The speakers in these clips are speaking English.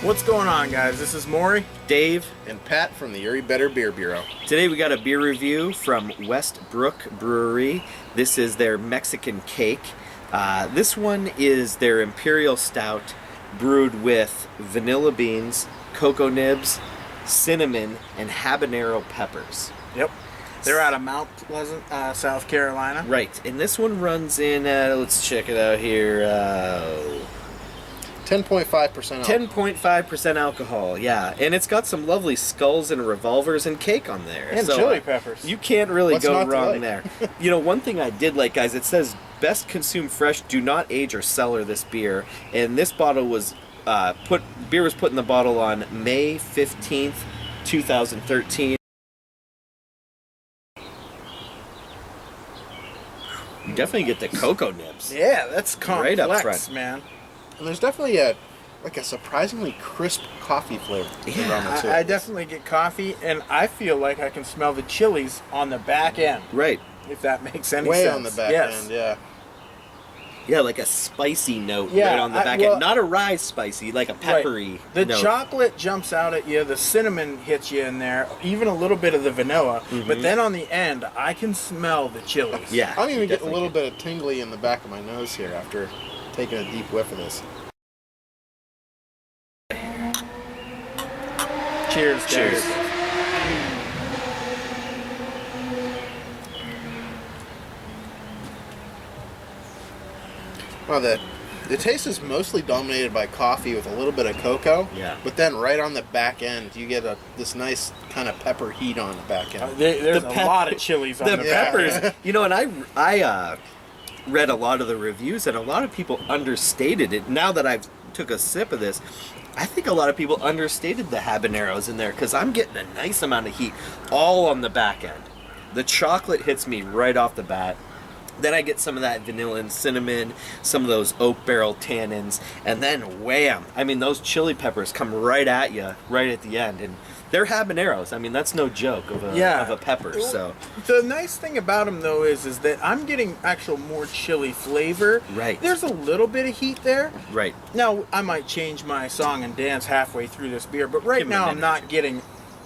What's going on, guys? This is Maury, Dave, and Pat from the Erie Better Beer Bureau. Today we got a beer review from Westbrook Brewery. This is their Mexican cake. This one is their Imperial Stout brewed with vanilla beans, cocoa nibs, cinnamon, and habanero peppers. Yep. They're out of Mount Pleasant, South Carolina. Right, and this one runs in, let's check it out here, 10.5% alcohol. 10.5% alcohol, yeah. And it's got some lovely skulls and revolvers and cake on there. And so, chili peppers. You can't really What's go not to wrong like? there. You know, one thing I did like, guys, it says best consumed fresh, do not age or cellar this beer. And this bottle was beer was put in the bottle on May 15th, 2013. You definitely get the cocoa nibs. Yeah, that's complex, Right up front. man. And there's definitely a surprisingly crisp coffee flavor around it too. I definitely get coffee, and I feel like I can smell the chilies on the back end, Right. if that makes any Way sense. on the back Yes. end, yeah. Yeah, like a spicy note Yeah, right on the back well- end. Not a rye spicy, like a peppery Right. The note. chocolate jumps out at you, the cinnamon hits you in there, even a little bit of the vanilla, but then on the end, I can smell the chilies. Yeah. I'm even you getting a definitely little bit of tingly in the back of my nose here after taking a deep whiff of this. Cheers, guys. Cheers. Well, the taste is mostly dominated by coffee with a little bit of cocoa. Yeah. But then right on the back end, you get this nice kind of pepper heat on the back end. There's The a lot of chilies on the the peppers. back. You know, and I read a lot of the reviews, and a lot of people understated it. Now that I've took a sip of this, I think a lot of people understated the habaneros in there, because I'm getting a nice amount of heat all on the back end. The chocolate hits me right off the bat. Then I get some of that vanilla and cinnamon, some of those oak barrel tannins, and then wham! I mean, those chili peppers come right at you, right at the end, and they're habaneros. I mean, that's no joke of a pepper. So The nice thing about them, though, is that I'm getting actual more chili flavor. Right. There's a little bit of heat there. right, Now, I might change my song and dance halfway through this beer, but right Give 'em a now I'm minute. not getting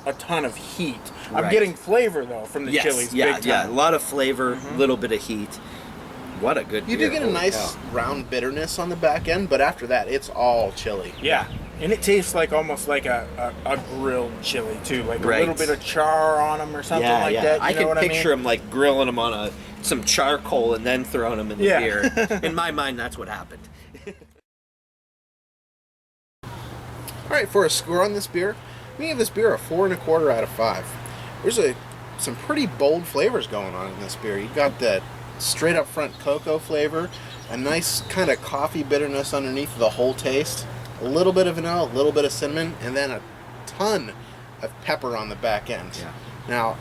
a ton of heat. I'm Right. getting flavor, though, from the yes, chilies. yeah, big yeah, a time. lot of flavor, little bit of heat. What a good You beer. do get a Holy nice cow. round bitterness on the back end, but after that, it's all chili. Yeah. And it tastes like almost like a grilled chili, too. Like Right. a little bit of char on them or something Yeah, like yeah. that. You I know can what picture I mean? them like grilling them on some charcoal and then throwing them in the Yeah. beer. In my mind, that's what happened. All right, for a score on this beer, we give this beer a 4.25 out of 5. There's some pretty bold flavors going on in this beer. You got that straight up front cocoa flavor, a nice kind of coffee bitterness underneath the whole taste, a little bit of vanilla, a little bit of cinnamon, and then a ton of pepper on the back end. Yeah. Now,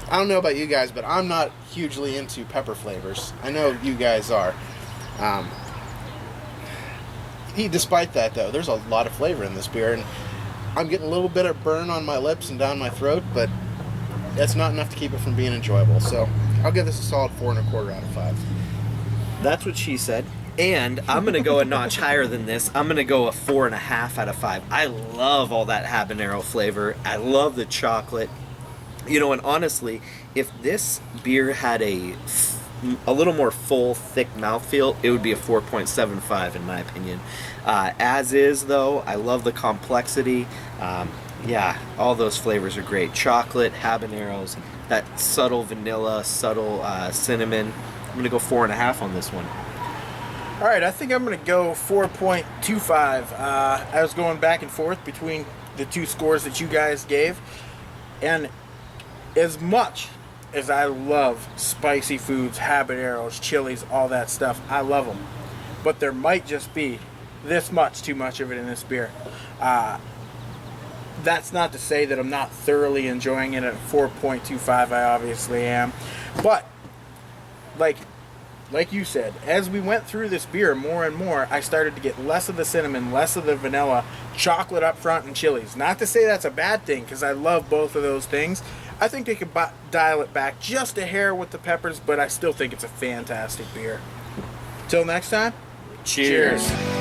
I don't know about you guys, but I'm not hugely into pepper flavors. I know you guys are. Despite that, though, there's a lot of flavor in this beer, and I'm getting a little bit of burn on my lips and down my throat, but that's not enough to keep it from being enjoyable. So I'll give this a solid 4.25 out of 5. That's what she said. And I'm going to go a notch higher than this. I'm going to go a 4.5 out of 5. I love all that habanero flavor. I love the chocolate. You know, and honestly, if this beer had a little more full, thick mouthfeel, it would be a 4.75 in my opinion. As is, though, I love the complexity. Yeah, all those flavors are great. Chocolate, habaneros, that subtle vanilla, subtle cinnamon. I'm going to go 4.5 on this one. All right, I think I'm going to go 4.25. I was going back and forth between the two scores that you guys gave. And as much as I love spicy foods, habaneros, chilies, all that stuff, I love them. But there might just be this much too much of it in this beer. That's not to say that I'm not thoroughly enjoying it at 4.25. I obviously am. But, like you said, as we went through this beer more and more, I started to get less of the cinnamon, less of the vanilla, chocolate up front, and chilies. Not to say that's a bad thing, because I love both of those things. I think they could dial it back just a hair with the peppers, but I still think it's a fantastic beer. Till next time, Cheers. cheers.